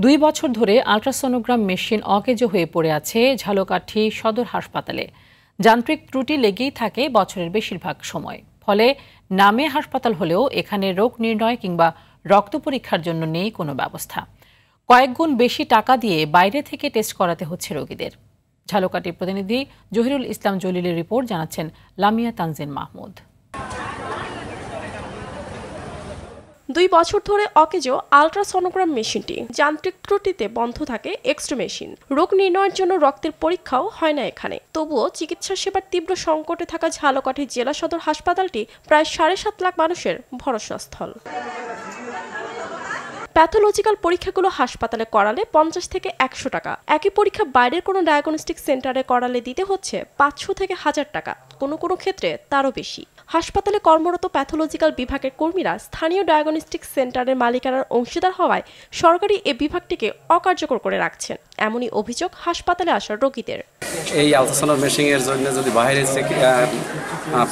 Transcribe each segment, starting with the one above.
2 বছর ধরে ultrasonogram machine অকেজো হয়ে পড়ে আছে ঝালকাঠি সদর হাসপাতালে। যান্ত্রিক ত্রুটি লেগেই থাকে বছরের বেশিরভাগ সময়। ফলে নামে হাসপাতাল হলেও এখানে রোগ নির্ণয় কিংবা রক্ত পরীক্ষার জন্য নেই কোনো ব্যবস্থা। কয়েক গুণ বেশি টাকা দিয়ে বাইরে থেকে টেস্ট করাতে হচ্ছে রোগীদের। ঝালকাঠির প্রতিনিধি জহিরুল ইসলাম জলিলের রিপোর্ট, জানাচ্ছেন লামিয়া তানজিন মাহমুদ। 2 বছর ধরে অকেজো আল্ট্রাসোনোগ্রাম মেশিনটি যান্ত্রিক ত্রুটিতে বন্ধ থাকে এক্সরে মেশিন। রোগ নির্ণয়ের জন্য রক্তের পরীক্ষাও হয় না এখানে। তবুও চিকিৎসা সেবার তীব্র সংকটে থাকা ঝালকাঠি জেলা সদর হাসপাতালটি প্রায় 7.5 লাখ মানুষের ভরসাস্থল। প্যাথোলজিক্যাল পরীক্ষাগুলো হাসপাতালে করালে 50 থেকে 100 টাকা। একই পরীক্ষা বাইরের কোনো ডায়াগনস্টিক সেন্টারে করালে দিতে হচ্ছে 500 থেকে 1000 টাকা, কোনো কোনো ক্ষেত্রে তারও বেশি। হাসপাতালে কর্মরত প্যাথোলজিক্যাল বিভাগের কর্মীরা স্থানীয় ডায়াগনস্টিক সেন্টারের মালিকানার অংশীদার হওয়ায় সরকারি এই বিভাগটিকে অকার্যকর করে রাখছেন, এমনই অভিযোগ হাসপাতালে আসা রোগীদের। এই আল্ট্রাসাউন্ড মেশিনের জন্য যদি বাইরে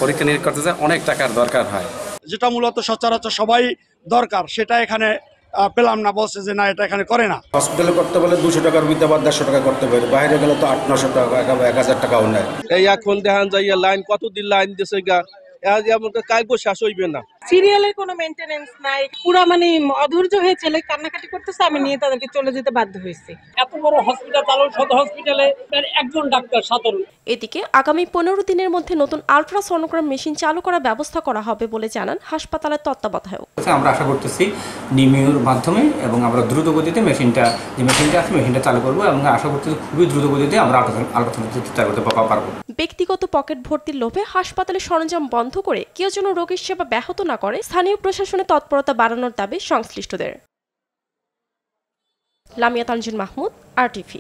পরীক্ষা নিরীক্ষা করতে যায় অনেক টাকার দরকার হয়, যেটা মূলত সচরাচর সবাই দরকার, সেটা এখানে পেলাম না। বলছে যে না, এটা এখানে করে না। হসপিটালে করতে বলে 200 টাকার ভিতরে আবার 150 টাকা করতে পারে, বাইরে গেলে তো 800-900 টাকা 1000 টাকাও নেয়। এই এখন দেখান যাইয়া লাইন কতদিন লাইন দিয়েছে গা, কালকে শেষ হইবে না। সিরিয়ালের কোনো মেইনটেনেন্স নাই, পুরো মানে অধৈর্য হয়ে ছেলে কান্নাকাটি করতেছে, আমি নিয়ে তাদেরকে চলে যেতে বাধ্য হয়েছি। এত বড় হসপিটাল চালু, সদর হসপিটালে একজন ডাক্তার সাধারণ। এদিকে আগামী 15 দিনের মধ্যে নতুন আল্ট্রাসোনোগ্রাম মেশিন চালু করার ব্যবস্থা করা হবে বলে জানান হাসপাতালের তত্ত্বাবধায়ক। আমরা আশা করতেছি নিমিউর মাধ্যমে এবং আমরা দ্রুত গতিতে মেশিনটা চালু করবো এবং আশা করতেছি খুবই দ্রুত গতিতে আমরা আল্ট্রাসোনোগ্রাম চালু করতে পারবো। ব্যক্তিগত পকেট ভর্তির লোভে হাসপাতালের সরঞ্জাম বন্ধ করে কেউ যেন রোগীর সেবা ব্যাহত না করে স্থানীয় প্রশাসনের তৎপরতা বাড়ানোর দাবি সংশ্লিষ্টদের। লামিয়া তানজিন মাহমুদ, RTV।